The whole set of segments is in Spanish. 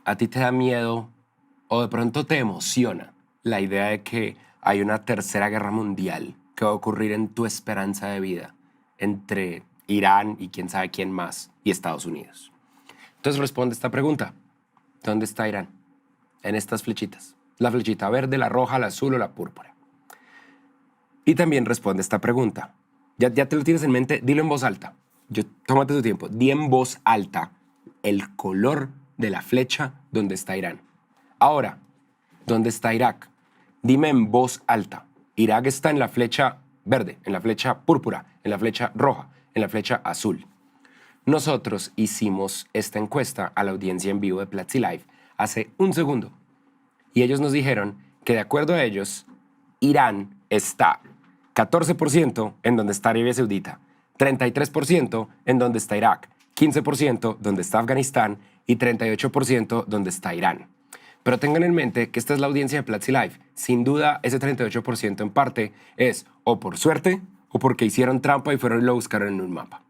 ¿A ti te da miedo o de pronto te emociona la idea de que hay una tercera guerra mundial que va a ocurrir en tu esperanza de vida entre Irán y quién sabe quién más y Estados Unidos? Entonces responde esta pregunta. ¿Dónde está Irán? En estas flechitas. La flechita verde, la roja, la azul o la púrpura. Y también responde esta pregunta. Ya te lo tienes en mente, dilo en voz alta. Tómate tu tiempo. Di en voz alta el color de la flecha donde está Irán. Ahora, ¿dónde está Irak? Dime en voz alta. Irak está en la flecha verde, en la flecha púrpura, en la flecha roja, en la flecha azul. Nosotros hicimos esta encuesta a la audiencia en vivo de Platzi Live hace un segundo. Y ellos nos dijeron que de acuerdo a ellos, Irán está 14% en donde está Arabia Saudita, 33% en donde está Irak, 15% donde está Afganistán y 38% donde está Irán. Pero tengan en mente que esta es la audiencia de Platzi Live. Sin duda, ese 38% en parte es o por suerte o porque hicieron trampa y fueron y lo buscaron en un mapa.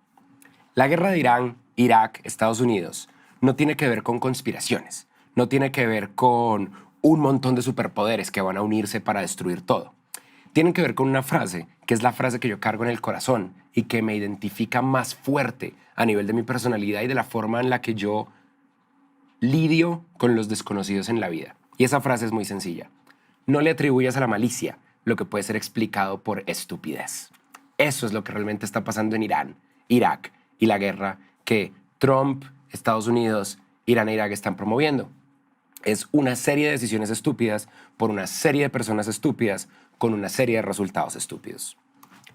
La guerra de Irán, Irak, Estados Unidos no tiene que ver con conspiraciones, no tiene que ver con un montón de superpoderes que van a unirse para destruir todo. Tienen que ver con una frase, que es la frase que yo cargo en el corazón y que me identifica más fuerte a nivel de mi personalidad y de la forma en la que yo lidio con los desconocidos en la vida. Y esa frase es muy sencilla. No le atribuyas a la malicia lo que puede ser explicado por estupidez. Eso es lo que realmente está pasando en Irán, Irak y la guerra que Trump, Estados Unidos, Irán e Irak están promoviendo. Es una serie de decisiones estúpidas por una serie de personas estúpidas con una serie de resultados estúpidos.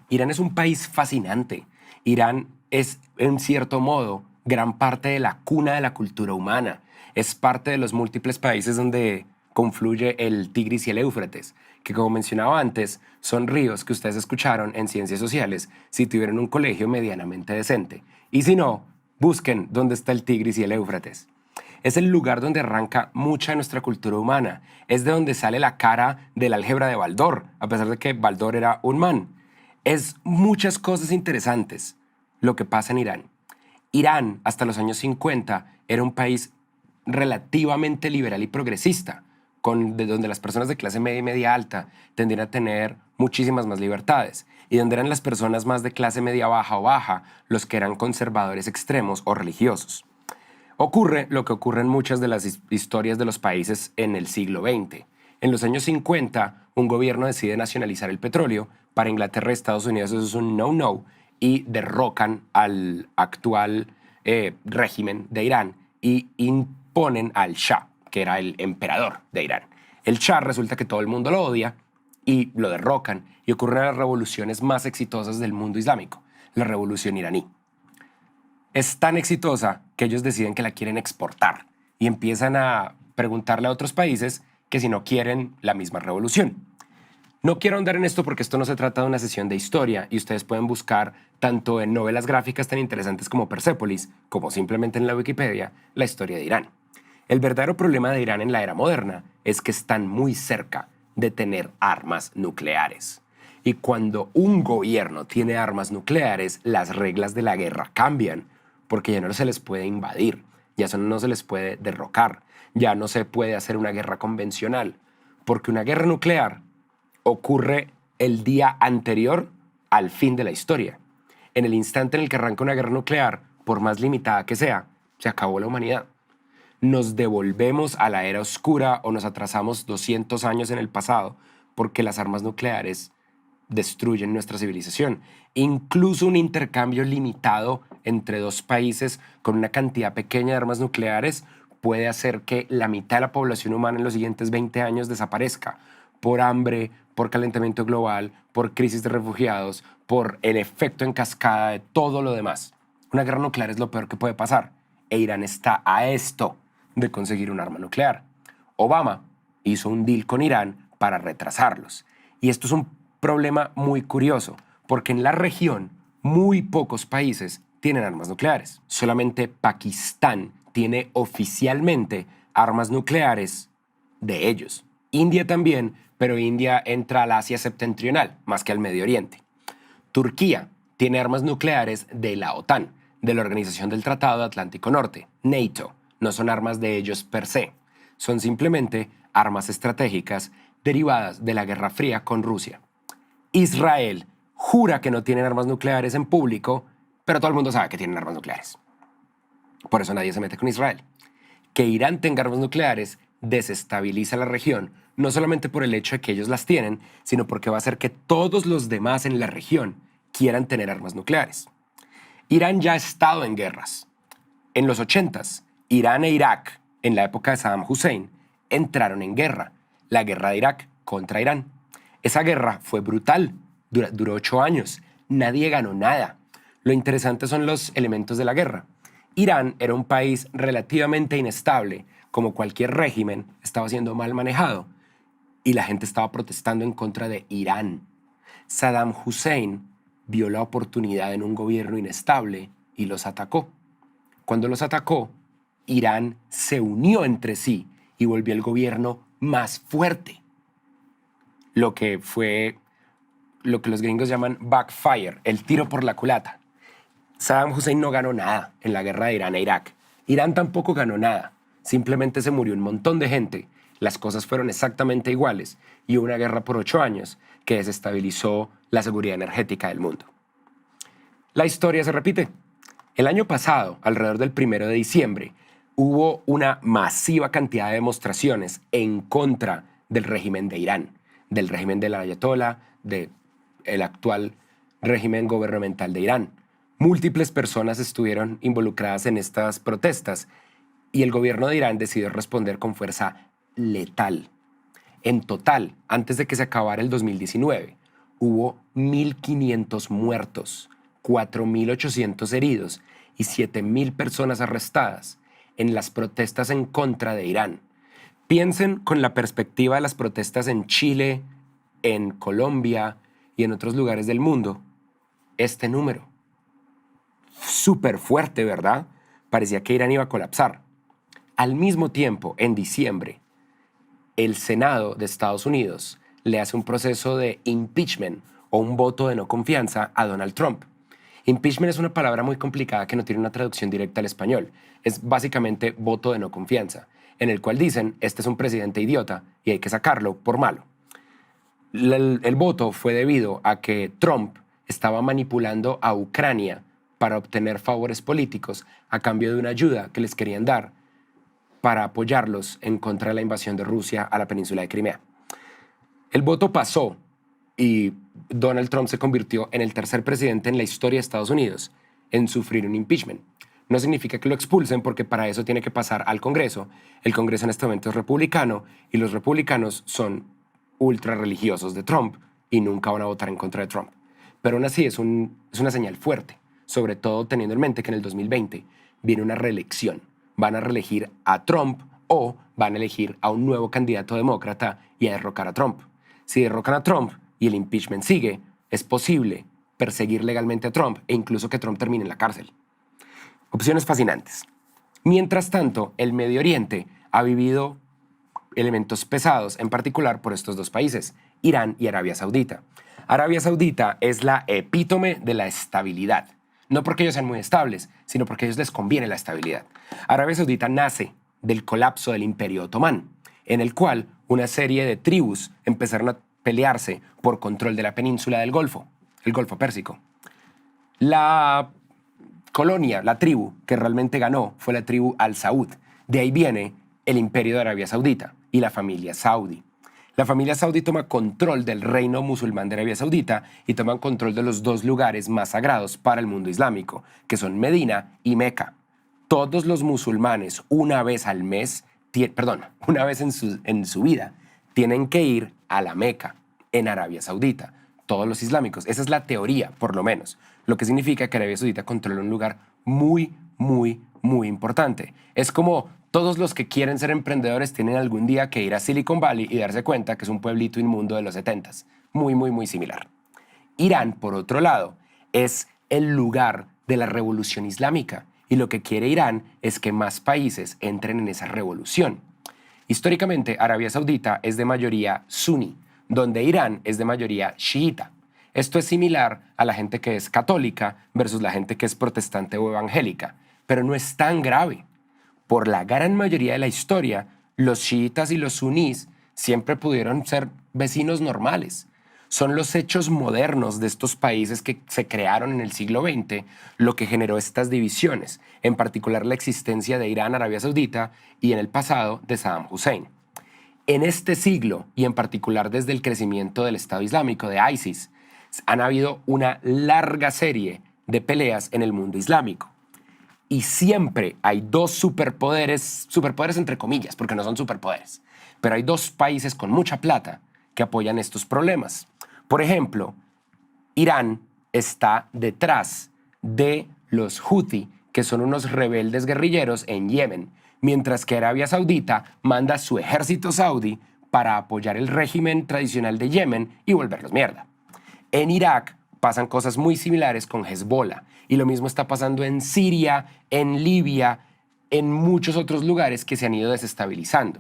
Irán es un país fascinante. Irán es, en cierto modo, gran parte de la cuna de la cultura humana. Es parte de los múltiples países donde confluye el Tigris y el Éufrates, que como mencionaba antes, son ríos que ustedes escucharon en ciencias sociales si tuvieron un colegio medianamente decente. Y si no, busquen dónde está el Tigris y el Éufrates. Es el lugar donde arranca mucha de nuestra cultura humana. Es de donde sale la cara del álgebra de Baldor, a pesar de que Baldor era un man. Es muchas cosas interesantes lo que pasa en Irán. Irán, hasta los años 50, era un país relativamente liberal y progresista, de donde las personas de clase media y media alta tendían a tener muchísimas más libertades, y donde eran las personas más de clase media baja o baja los que eran conservadores extremos o religiosos. Ocurre lo que ocurre en muchas de las historias de los países en el siglo XX. En los años 50, un gobierno decide nacionalizar el petróleo. Para Inglaterra y Estados Unidos eso es un no-no y derrocan al actual régimen de Irán y imponen al Shah, que era el emperador de Irán. El Shah resulta que todo el mundo lo odia y lo derrocan y ocurren las revoluciones más exitosas del mundo islámico, la revolución iraní. Es tan exitosa que ellos deciden que la quieren exportar y empiezan a preguntarle a otros países que si no quieren la misma revolución. No quiero ahondar en esto porque esto no se trata de una sesión de historia y ustedes pueden buscar tanto en novelas gráficas tan interesantes como Persépolis, como simplemente en la Wikipedia, la historia de Irán. El verdadero problema de Irán en la era moderna es que están muy cerca de tener armas nucleares. Y cuando un gobierno tiene armas nucleares, las reglas de la guerra cambian, porque ya no se les puede invadir, ya no se les puede derrocar, ya no se puede hacer una guerra convencional, porque una guerra nuclear ocurre el día anterior al fin de la historia. En el instante en el que arranca una guerra nuclear, por más limitada que sea, se acabó la humanidad. Nos devolvemos a la era oscura o nos atrasamos 200 años en el pasado porque las armas nucleares destruyen nuestra civilización. Incluso un intercambio limitado entre dos países con una cantidad pequeña de armas nucleares puede hacer que la mitad de la población humana en los siguientes 20 años desaparezca por hambre, por calentamiento global, por crisis de refugiados, por el efecto en cascada de todo lo demás. Una guerra nuclear es lo peor que puede pasar e Irán está a esto de conseguir un arma nuclear. Obama hizo un deal con Irán para retrasarlos. Y esto es un problema muy curioso, porque en la región muy pocos países tienen armas nucleares. Solamente Pakistán tiene oficialmente armas nucleares de ellos. India también, pero India entra al Asia septentrional, más que al Medio Oriente. Turquía tiene armas nucleares de la OTAN, de la Organización del Tratado Atlántico Norte, NATO, no son armas de ellos per se, son simplemente armas estratégicas derivadas de la Guerra Fría con Rusia. Israel jura que no tienen armas nucleares en público, pero todo el mundo sabe que tienen armas nucleares. Por eso nadie se mete con Israel. Que Irán tenga armas nucleares desestabiliza la región, no solamente por el hecho de que ellos las tienen, sino porque va a hacer que todos los demás en la región quieran tener armas nucleares. Irán ya ha estado en guerras. En los 80s, Irán e Irak, en la época de Saddam Hussein, entraron en guerra, la guerra de Irak contra Irán. Esa guerra fue brutal, duró 8 años, nadie ganó nada. Lo interesante son los elementos de la guerra. Irán era un país relativamente inestable, como cualquier régimen, estaba siendo mal manejado y la gente estaba protestando en contra de Irán. Saddam Hussein vio la oportunidad en un gobierno inestable y los atacó. Cuando los atacó, Irán se unió entre sí y volvió el gobierno más fuerte. Lo que fue lo que los gringos llaman backfire, el tiro por la culata. Saddam Hussein no ganó nada en la guerra de Irán e Irak. Irán tampoco ganó nada. Simplemente se murió un montón de gente. Las cosas fueron exactamente iguales y hubo una guerra por 8 años que desestabilizó la seguridad energética del mundo. La historia se repite. El año pasado, alrededor del 1 de diciembre, hubo una masiva cantidad de demostraciones en contra del régimen de Irán, del régimen del Ayatollah, del actual régimen gubernamental de Irán. Múltiples personas estuvieron involucradas en estas protestas y el gobierno de Irán decidió responder con fuerza letal. En total, antes de que se acabara el 2019, hubo 1.500 muertos, 4.800 heridos y 7.000 personas arrestadas en las protestas en contra de Irán. Piensen con la perspectiva de las protestas en Chile, en Colombia y en otros lugares del mundo. Este número. Súper fuerte, ¿verdad? Parecía que Irán iba a colapsar. Al mismo tiempo, en diciembre, el Senado de Estados Unidos le hace un proceso de impeachment o un voto de no confianza a Donald Trump. Impeachment es una palabra muy complicada que no tiene una traducción directa al español. Es básicamente voto de no confianza, en el cual dicen, este es un presidente idiota y hay que sacarlo por malo. El voto fue debido a que Trump estaba manipulando a Ucrania para obtener favores políticos a cambio de una ayuda que les querían dar para apoyarlos en contra de la invasión de Rusia a la península de Crimea. El voto pasó y Donald Trump se convirtió en el tercer presidente en la historia de Estados Unidos en sufrir un impeachment. No significa que lo expulsen porque para eso tiene que pasar al Congreso. El Congreso en este momento es republicano y los republicanos son ultra religiosos de Trump y nunca van a votar en contra de Trump. Pero aún así es una señal fuerte, sobre todo teniendo en mente que en el 2020 viene una reelección. Van a reelegir a Trump o van a elegir a un nuevo candidato demócrata y a derrocar a Trump. Si derrocan a Trump y el impeachment sigue, es posible perseguir legalmente a Trump e incluso que Trump termine en la cárcel. Opciones fascinantes. Mientras tanto, el Medio Oriente ha vivido elementos pesados, en particular por estos dos países, Irán y Arabia Saudita. Arabia Saudita es la epítome de la estabilidad. No porque ellos sean muy estables, sino porque a ellos les conviene la estabilidad. Arabia Saudita nace del colapso del Imperio Otomán, en el cual una serie de tribus empezaron a pelearse por control de la península del Golfo, el Golfo Pérsico. La colonia, la tribu que realmente ganó fue la tribu Al Saud. De ahí viene el Imperio de Arabia Saudita y la familia Saudí. La familia Saudí toma control del reino musulmán de Arabia Saudita y toman control de los dos lugares más sagrados para el mundo islámico, que son Medina y Meca. Todos los musulmanes una vez en su vida, tienen que ir a la Meca, en Arabia Saudita. Todos los islámicos. Esa es la teoría, por lo menos. Lo que significa que Arabia Saudita controla un lugar muy, muy, muy importante. Es como todos los que quieren ser emprendedores tienen algún día que ir a Silicon Valley y darse cuenta que es un pueblito inmundo de los 70s. Muy, muy, muy similar. Irán, por otro lado, es el lugar de la revolución islámica y lo que quiere Irán es que más países entren en esa revolución. Históricamente, Arabia Saudita es de mayoría suní, donde Irán es de mayoría chiita. Esto es similar a la gente que es católica versus la gente que es protestante o evangélica, pero no es tan grave. por la gran mayoría de la historia, los chiitas y los sunís siempre pudieron ser vecinos normales. Son los hechos modernos de estos países que se crearon en el siglo XX lo que generó estas divisiones, en particular la existencia de Irán, Arabia Saudita y en el pasado de Saddam Hussein. En este siglo, y en particular desde el crecimiento del Estado Islámico, de ISIS, han habido una larga serie de peleas en el mundo islámico. Y siempre hay dos superpoderes entre comillas, porque no son superpoderes, pero hay dos países con mucha plata que apoyan estos problemas. Por ejemplo, Irán está detrás de los Houthi, que son unos rebeldes guerrilleros en Yemen, mientras que Arabia Saudita manda su ejército saudí para apoyar el régimen tradicional de Yemen y volverlos mierda. En Irak pasan cosas muy similares con Hezbollah, y lo mismo está pasando en Siria, en Libia, en muchos otros lugares que se han ido desestabilizando.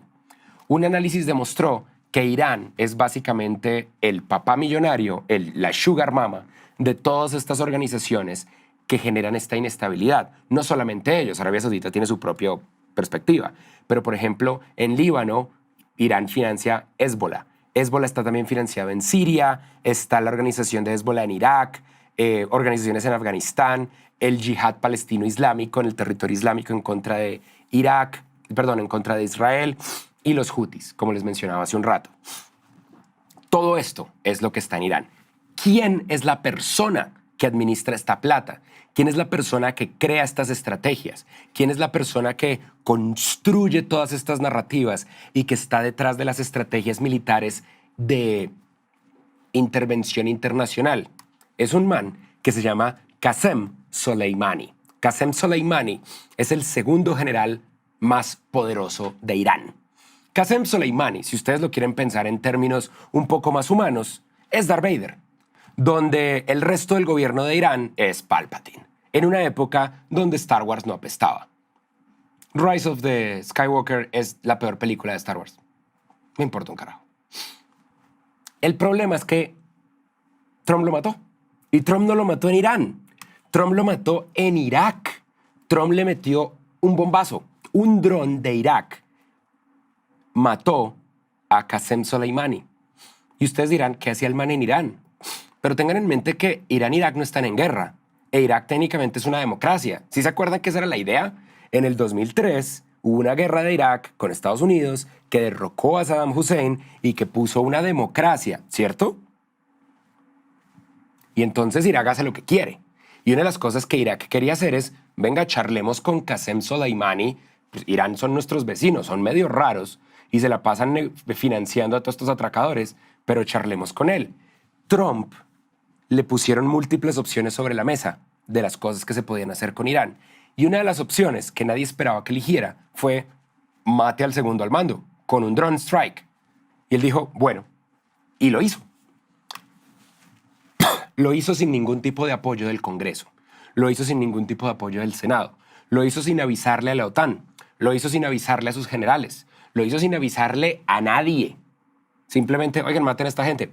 Un análisis demostró que Irán es básicamente el papá millonario, la sugar mama de todas estas organizaciones que generan esta inestabilidad. No solamente ellos, Arabia Saudita tiene su propia perspectiva, pero por ejemplo en Líbano, Irán financia Hezbollah. Hezbollah está también financiado en Siria, está la organización de Hezbollah en Irak, organizaciones en Afganistán, el yihad palestino islámico en el territorio islámico en contra de en contra de Israel, y los Houthis, como les mencionaba hace un rato. Todo esto es lo que está en Irán. ¿Quién es la persona que administra esta plata? ¿Quién es la persona que crea estas estrategias? ¿Quién es la persona que construye todas estas narrativas y que está detrás de las estrategias militares de intervención internacional? Es un man que se llama Qasem Soleimani. Qasem Soleimani es el segundo general más poderoso de Irán. Qasem Soleimani, si ustedes lo quieren pensar en términos un poco más humanos, es Darth Vader, donde el resto del gobierno de Irán es Palpatine, en una época donde Star Wars no apestaba. Rise of the Skywalker es la peor película de Star Wars. Me importa un carajo. El problema es que Trump lo mató. Y Trump no lo mató en Irán. Trump lo mató en Irak. Trump le metió un bombazo. Un dron de Irak mató a Qasem Soleimani. Y ustedes dirán, ¿qué hacía el man en Irán? Pero tengan en mente que Irán e Irak no están en guerra. E Irak técnicamente es una democracia. ¿Sí se acuerdan que esa era la idea? En el 2003 hubo una guerra de Irak con Estados Unidos que derrocó a Saddam Hussein y que puso una democracia, ¿cierto? Y entonces Irak hace lo que quiere. Y una de las cosas que Irak quería hacer es, venga, charlemos con Qasem Soleimani. Pues Irán son nuestros vecinos, son medio raros y se la pasan financiando a todos estos atracadores, pero charlemos con él. Trump le pusieron múltiples opciones sobre la mesa de las cosas que se podían hacer con Irán. Y una de las opciones que nadie esperaba que eligiera fue mate al segundo al mando con un drone strike. Y él dijo, bueno, y lo hizo. Lo hizo sin ningún tipo de apoyo del Congreso. Lo hizo sin ningún tipo de apoyo del Senado. Lo hizo sin avisarle a la OTAN. Lo hizo sin avisarle a sus generales. Lo hizo sin avisarle a nadie. Simplemente, oigan, maten a esta gente.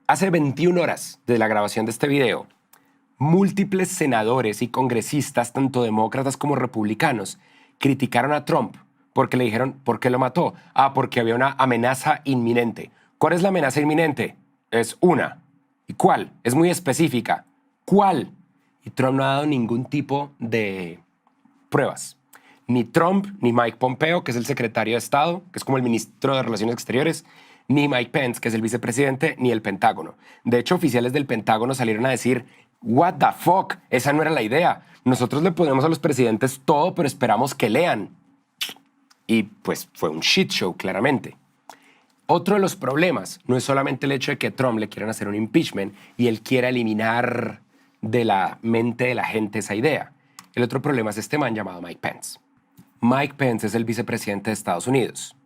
Hace 21 horas de la grabación de este video, múltiples senadores y congresistas, tanto demócratas como republicanos, criticaron a Trump porque le dijeron, ¿por qué lo mató? Porque había una amenaza inminente. ¿Cuál es la amenaza inminente? Es una. ¿Y cuál? Es muy específica. ¿Cuál? Y Trump no ha dado ningún tipo de pruebas. Ni Trump, ni Mike Pompeo, que es el secretario de Estado, que es como el ministro de Relaciones Exteriores, ni Mike Pence, que es el vicepresidente, ni el Pentágono. De hecho, oficiales del Pentágono salieron a decir, what the fuck, esa no era la idea. Nosotros le ponemos a los presidentes todo, pero esperamos que lean. Y pues fue un shit show, claramente. Otro de los problemas no es solamente el hecho de que Trump le quieran hacer un impeachment y él quiera eliminar de la mente de la gente esa idea. El otro problema es este man llamado Mike Pence. Mike Pence es el vicepresidente de Estados Unidos.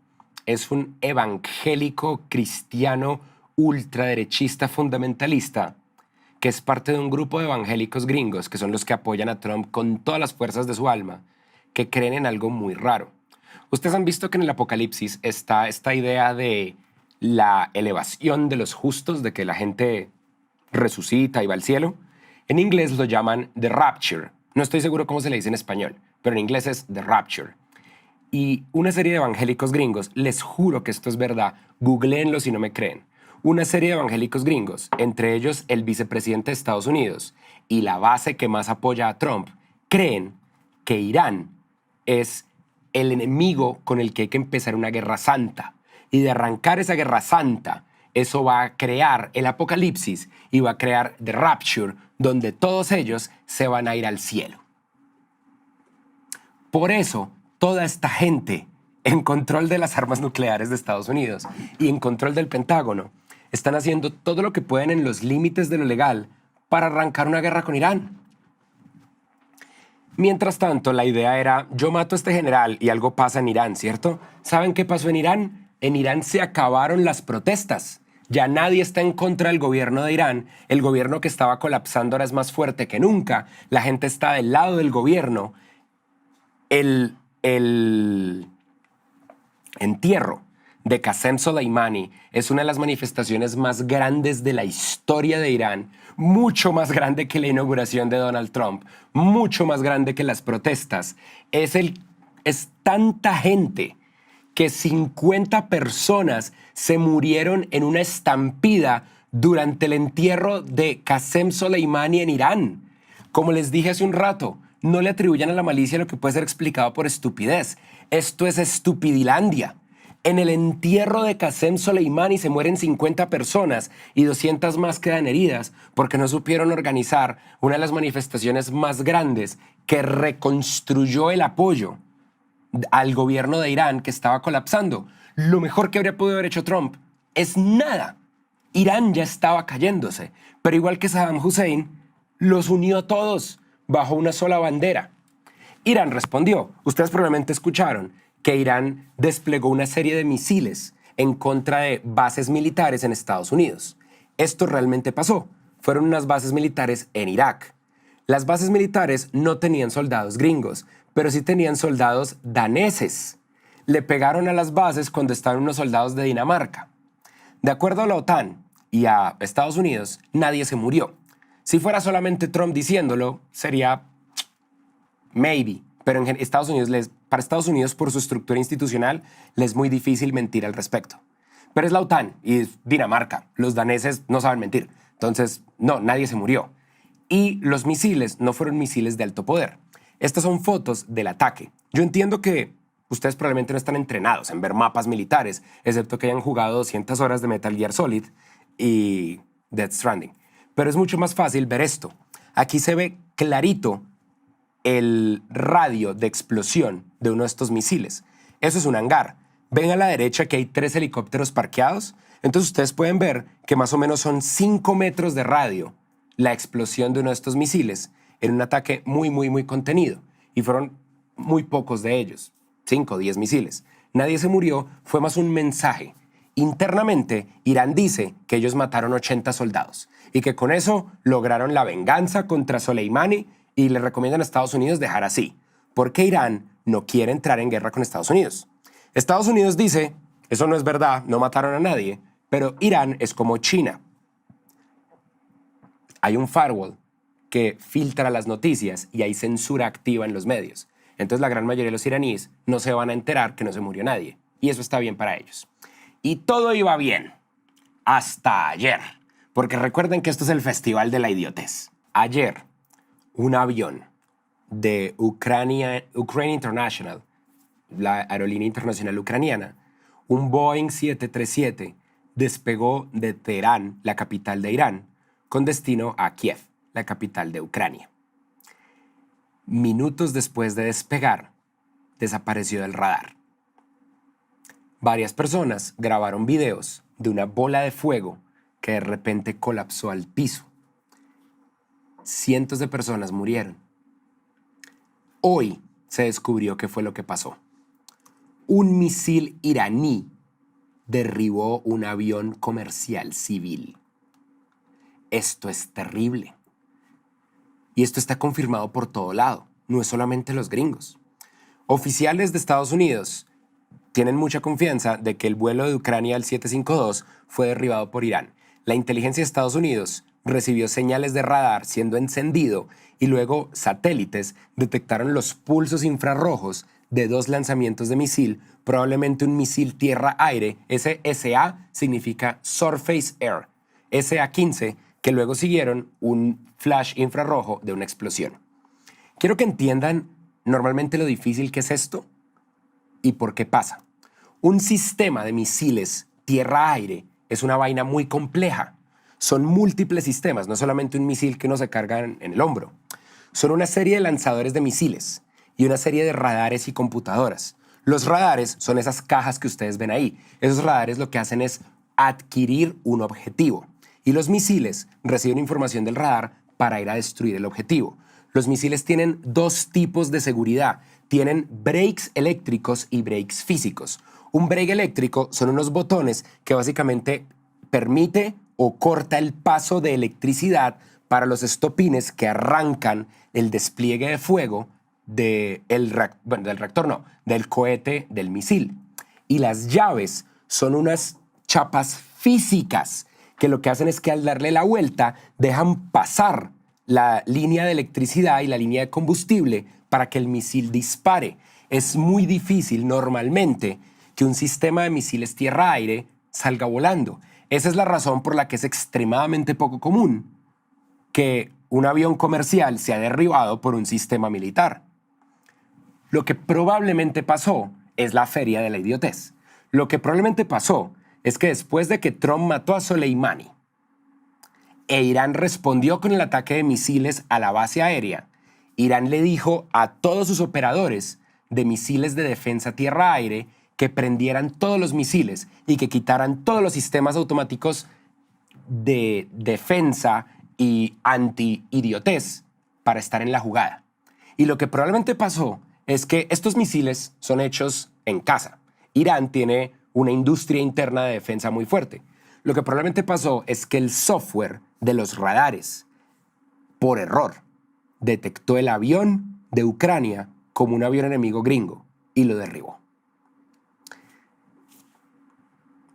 Es un evangélico cristiano ultraderechista fundamentalista que es parte de un grupo de evangélicos gringos que son los que apoyan a Trump con todas las fuerzas de su alma, que creen en algo muy raro. Ustedes han visto que en el Apocalipsis está esta idea de la elevación de los justos, de que la gente resucita y va al cielo. En inglés lo llaman the rapture, No estoy seguro cómo se le dice en español, pero en inglés es The Rapture. Y una serie de evangélicos gringos, les juro que esto es verdad, googleenlo si no me creen. Una serie de evangélicos gringos, entre ellos el vicepresidente de Estados Unidos y la base que más apoya a Trump, creen que Irán es el enemigo con el que hay que empezar una guerra santa. Y de arrancar esa guerra santa, eso va a crear el apocalipsis y va a crear The Rapture, donde todos ellos se van a ir al cielo. Por eso, toda esta gente en control de las armas nucleares de Estados Unidos y en control del Pentágono están haciendo todo lo que pueden en los límites de lo legal para arrancar una guerra con Irán. Mientras tanto, la idea era, yo mato a este general y algo pasa en Irán, ¿cierto? ¿Saben qué pasó en Irán? En Irán se acabaron las protestas. Ya nadie está en contra del gobierno de Irán. El gobierno que estaba colapsando ahora es más fuerte que nunca. La gente está del lado del gobierno. El entierro de Qasem Soleimani es una de las manifestaciones más grandes de la historia de Irán, mucho más grande que la inauguración de Donald Trump, mucho más grande que las protestas. Es tanta gente que 50 personas se murieron en una estampida durante el entierro de Qasem Soleimani en Irán. Como les dije hace un rato, no le atribuyan a la malicia lo que puede ser explicado por estupidez. Esto es estupidilandia. En el entierro de Qasem Soleimani se mueren 50 personas y 200 más quedan heridas porque no supieron organizar una de las manifestaciones más grandes que reconstruyó el apoyo al gobierno de Irán que estaba colapsando. Lo mejor que habría podido haber hecho Trump es nada. Irán ya estaba cayéndose, pero igual que Saddam Hussein, los unió a todos bajo una sola bandera. Irán respondió. Ustedes probablemente escucharon que Irán desplegó una serie de misiles en contra de bases militares en Estados Unidos. Esto realmente pasó. Fueron unas bases militares en Irak. Las bases militares no tenían soldados gringos, pero sí tenían soldados daneses. Le pegaron a las bases cuando estaban unos soldados de Dinamarca. De acuerdo a la OTAN y a Estados Unidos, nadie se murió. Si fuera solamente Trump diciéndolo, sería maybe. Pero en Estados Unidos, para Estados Unidos, por su estructura institucional, les es muy difícil mentir al respecto. Pero es la OTAN y es Dinamarca. Los daneses no saben mentir. Entonces, no, nadie se murió. Y los misiles no fueron misiles de alto poder. Estas son fotos del ataque. Yo entiendo que ustedes probablemente no están entrenados en ver mapas militares, excepto que hayan jugado 200 horas de Metal Gear Solid y Death Stranding. Pero es mucho más fácil ver esto. Aquí se ve clarito el radio de explosión de uno de estos misiles. Eso es un hangar. Ven a la derecha que hay 3 helicópteros parqueados. Entonces ustedes pueden ver que más o menos son 5 metros de radio la explosión de uno de estos misiles en un ataque muy contenido. Y fueron muy pocos de ellos, 5 o 10 misiles. Nadie se murió, fue más un mensaje. Internamente, Irán dice que ellos mataron 80 soldados y que con eso lograron la venganza contra Soleimani y le recomiendan a Estados Unidos dejar así, porque Irán no quiere entrar en guerra con Estados Unidos. Estados Unidos dice, eso no es verdad, no mataron a nadie, pero Irán es como China. Hay un firewall que filtra las noticias y hay censura activa en los medios. Entonces la gran mayoría de los iraníes no se van a enterar que no se murió nadie. Y eso está bien para ellos. Y todo iba bien hasta ayer. Porque recuerden que esto es el festival de la idiotez. Ayer, un avión de Ukraine International, la aerolínea internacional ucraniana, un Boeing 737, despegó de Teherán, la capital de Irán, con destino a Kiev, la capital de Ucrania. Minutos después de despegar, desapareció del radar. Varias personas grabaron videos de una bola de fuego que de repente colapsó al piso. Cientos de personas murieron. Hoy se descubrió qué fue lo que pasó. Un misil iraní derribó un avión comercial civil. Esto es terrible. Y esto está confirmado por todo lado. No es solamente los gringos. Oficiales de Estados Unidos tienen mucha confianza de que el vuelo de Ucrania, el 752, fue derribado por Irán. La inteligencia de Estados Unidos recibió señales de radar siendo encendido y luego satélites detectaron los pulsos infrarrojos de 2 lanzamientos de misil, probablemente un misil tierra-aire. Ese SA significa Surface Air. SA-15, que luego siguieron un flash infrarrojo de una explosión. Quiero que entiendan normalmente lo difícil que es esto y por qué pasa. Un sistema de misiles tierra-aire es una vaina muy compleja. Son múltiples sistemas, no solamente un misil que uno se carga en el hombro. Son una serie de lanzadores de misiles y una serie de radares y computadoras. Los radares son esas cajas que ustedes ven ahí. Esos radares lo que hacen es adquirir un objetivo. Y los misiles reciben información del radar para ir a destruir el objetivo. Los misiles tienen 2 tipos de seguridad. Tienen brakes eléctricos y brakes físicos. Un brake eléctrico son unos botones que básicamente permite o corta el paso de electricidad para los estopines que arrancan el despliegue de fuego del reactor, no, del cohete del misil. Y las llaves son unas chapas físicas que lo que hacen es que al darle la vuelta dejan pasar la línea de electricidad y la línea de combustible para que el misil dispare. Es muy difícil normalmente que un sistema de misiles tierra-aire salga volando. Esa es la razón por la que es extremadamente poco común que un avión comercial sea derribado por un sistema militar. Lo que probablemente pasó es la feria de la idiotez. Lo que probablemente pasó es que después de que Trump mató a Soleimani e Irán respondió con el ataque de misiles a la base aérea, Irán le dijo a todos sus operadores de misiles de defensa tierra-aire que prendieran todos los misiles y que quitaran todos los sistemas automáticos de defensa y anti-idiotez para estar en la jugada. Y lo que probablemente pasó es que estos misiles son hechos en casa. Irán tiene una industria interna de defensa muy fuerte. Lo que probablemente pasó es que el software de los radares, por error, detectó el avión de Ucrania como un avión enemigo gringo y lo derribó.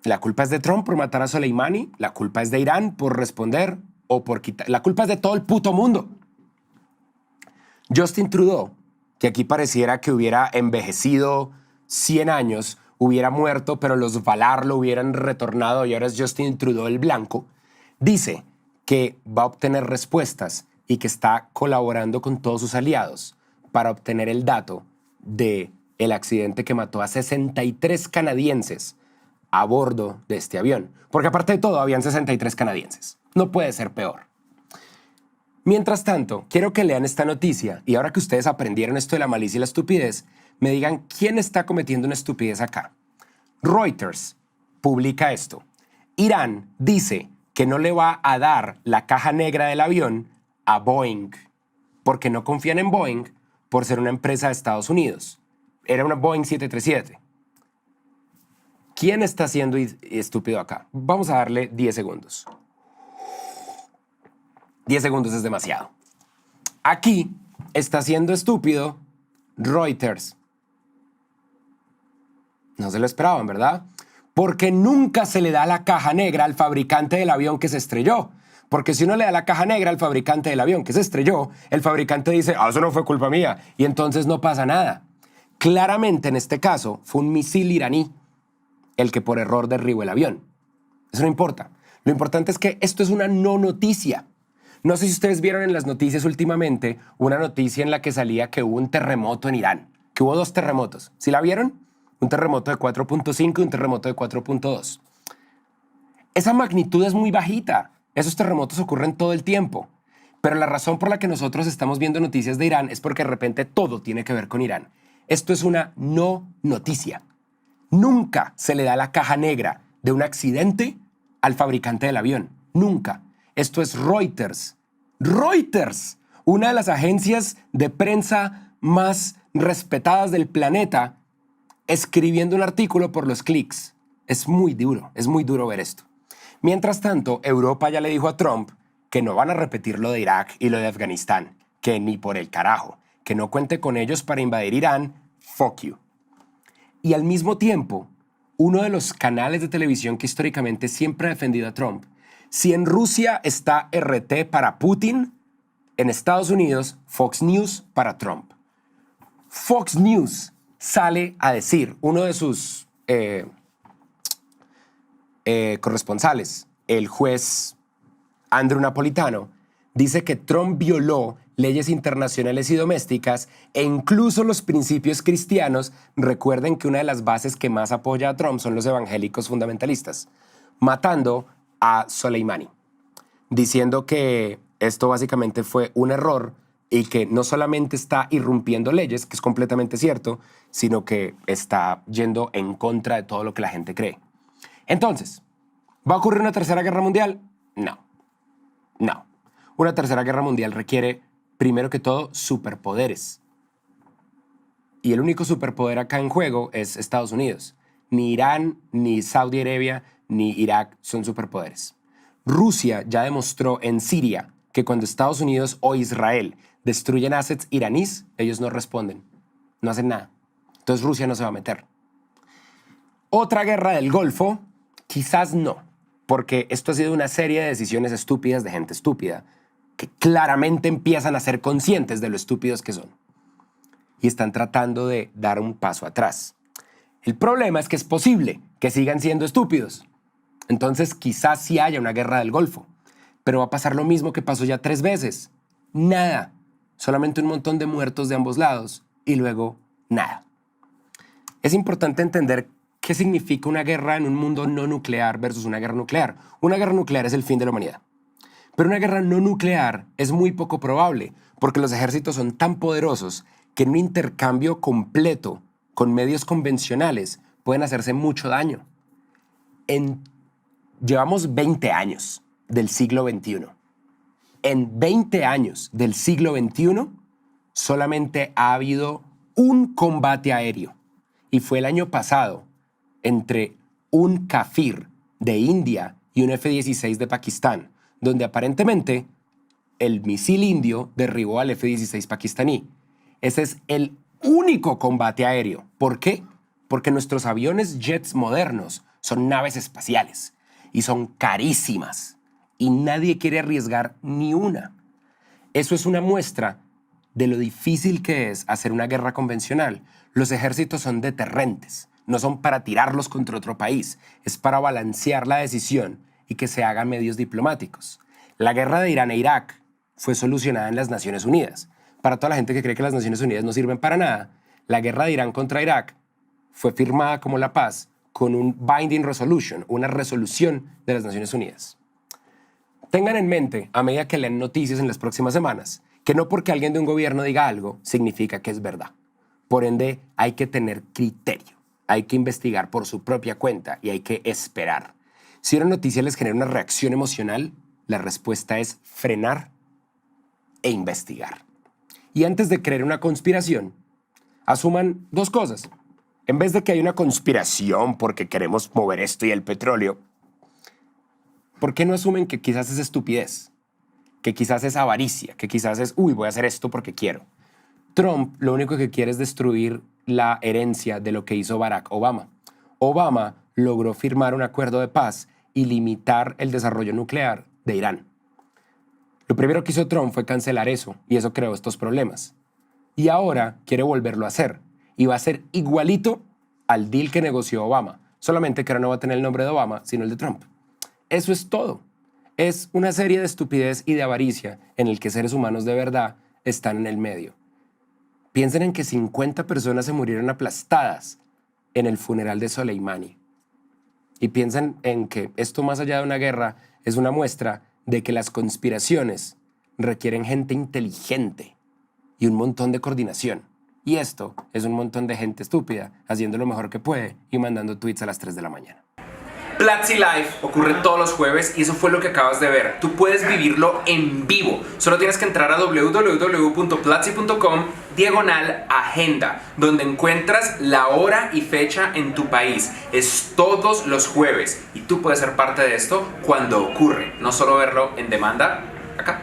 La culpa es de Trump por matar a Soleimani, la culpa es de Irán por responder o por quitar. La culpa es de todo el puto mundo. Justin Trudeau, que aquí pareciera que hubiera envejecido 100 años, hubiera muerto, pero los Valar lo hubieran retornado y ahora es Justin Trudeau el blanco, dice que va a obtener respuestas y que está colaborando con todos sus aliados para obtener el dato del accidente que mató a 63 canadienses a bordo de este avión. Porque aparte de todo, habían 63 canadienses. No puede ser peor. Mientras tanto, quiero que lean esta noticia y ahora que ustedes aprendieron esto de la malicia y la estupidez, me digan quién está cometiendo una estupidez acá. Reuters publica esto. Irán dice que no le va a dar la caja negra del avión a Boeing porque no confían en Boeing por ser una empresa de Estados Unidos. Era una Boeing 737. ¿Quién está siendo estúpido acá? Vamos a darle 10 segundos. 10 segundos es demasiado. Aquí está siendo estúpido Reuters. No se lo esperaban, ¿verdad? Porque nunca se le da la caja negra al fabricante del avión que se estrelló. Porque si uno le da la caja negra al fabricante del avión que se estrelló, el fabricante dice, eso no fue culpa mía, y entonces no pasa nada. Claramente en este caso fue un misil iraní el que por error derribó el avión. Eso no importa. Lo importante es que esto es una no noticia. No sé si ustedes vieron en las noticias últimamente una noticia en la que salía que hubo un terremoto en Irán, que hubo 2 terremotos. ¿Sí la vieron? Un terremoto de 4.5 y un terremoto de 4.2. Esa magnitud es muy bajita. Esos terremotos ocurren todo el tiempo. Pero la razón por la que nosotros estamos viendo noticias de Irán es porque de repente todo tiene que ver con Irán. Esto es una no noticia. Nunca se le da la caja negra de un accidente al fabricante del avión. Nunca. Esto es Reuters. Reuters, una de las agencias de prensa más respetadas del planeta, escribiendo un artículo por los clics. Es muy duro ver esto. Mientras tanto, Europa ya le dijo a Trump que no van a repetir lo de Irak y lo de Afganistán, que ni por el carajo, que no cuente con ellos para invadir Irán, fuck you. Y al mismo tiempo, uno de los canales de televisión que históricamente siempre ha defendido a Trump Si en Rusia está RT para Putin, en Estados Unidos, Fox News para Trump. Fox News sale a decir, uno de sus corresponsales, el juez Andrew Napolitano, dice que Trump violó leyes internacionales y domésticas e incluso los principios cristianos. Recuerden que una de las bases que más apoya a Trump son los evangélicos fundamentalistas, matando a Soleimani, diciendo que esto básicamente fue un error y que no solamente está irrumpiendo leyes, que es completamente cierto, sino que está yendo en contra de todo lo que la gente cree. Entonces, ¿va a ocurrir una tercera guerra mundial? No. No. Una tercera guerra mundial requiere, primero que todo, superpoderes. Y el único superpoder acá en juego es Estados Unidos. Ni Irán, ni Saudi Arabia, ni Irak son superpoderes. Rusia ya demostró en Siria que cuando Estados Unidos o Israel destruyen assets iraníes, ellos no responden, no hacen nada. Entonces Rusia no se va a meter. Otra guerra del Golfo, quizás no, porque esto ha sido una serie de decisiones estúpidas de gente estúpida, que claramente empiezan a ser conscientes de lo estúpidos que son. Y están tratando de dar un paso atrás. El problema es que es posible que sigan siendo estúpidos. Entonces quizás sí haya una guerra del Golfo, pero va a pasar lo mismo que pasó ya 3 veces. Nada. Solamente un montón de muertos de ambos lados y luego nada. Es importante entender qué significa una guerra en un mundo no nuclear versus una guerra nuclear. Una guerra nuclear es el fin de la humanidad. Pero una guerra no nuclear es muy poco probable porque los ejércitos son tan poderosos que en un intercambio completo con medios convencionales pueden hacerse mucho daño. Llevamos 20 años del siglo XXI. En 20 años del siglo XXI solamente ha habido un combate aéreo y fue el año pasado entre un Kafir de India y un F-16 de Pakistán, donde aparentemente el misil indio derribó al F-16 pakistaní. Ese es el único combate aéreo. ¿Por qué? Porque nuestros aviones jets modernos son naves espaciales y son carísimas y nadie quiere arriesgar ni una. Eso es una muestra de lo difícil que es hacer una guerra convencional. Los ejércitos son deterrentes, no son para tirarlos contra otro país, es para balancear la decisión y que se hagan medios diplomáticos. La guerra de Irán e Irak fue solucionada en las Naciones Unidas. Para toda la gente que cree que las Naciones Unidas no sirven para nada, la guerra de Irán contra Irak fue firmada como la paz con un binding resolution, una resolución de las Naciones Unidas. Tengan en mente, a medida que leen noticias en las próximas semanas, que no porque alguien de un gobierno diga algo significa que es verdad. Por ende, hay que tener criterio, hay que investigar por su propia cuenta y hay que esperar. Si una noticia les genera una reacción emocional, la respuesta es frenar e investigar. Y antes de creer una conspiración, asuman 2 cosas. En vez de que hay una conspiración porque queremos mover esto y el petróleo, ¿por qué no asumen que quizás es estupidez? Que quizás es avaricia, que quizás es, voy a hacer esto porque quiero. Trump lo único que quiere es destruir la herencia de lo que hizo Barack Obama. Obama logró firmar un acuerdo de paz y limitar el desarrollo nuclear de Irán. Lo primero que hizo Trump fue cancelar eso y eso creó estos problemas. Y ahora quiere volverlo a hacer y va a ser igualito al deal que negoció Obama, solamente que ahora no va a tener el nombre de Obama, sino el de Trump. Eso es todo. Es una serie de estupidez y de avaricia en el que seres humanos de verdad están en el medio. Piensen en que 50 personas se murieron aplastadas en el funeral de Soleimani. Y piensen en que esto, más allá de una guerra, es una muestra de que las conspiraciones requieren gente inteligente y un montón de coordinación. Y esto es un montón de gente estúpida haciendo lo mejor que puede y mandando tweets a las 3 de la mañana. Platzi Live ocurre todos los jueves y eso fue lo que acabas de ver. Tú puedes vivirlo en vivo. Solo tienes que entrar a www.platzi.com/agenda, donde encuentras la hora y fecha en tu país. Es todos los jueves y tú puedes ser parte de esto cuando ocurre, no solo verlo en demanda acá.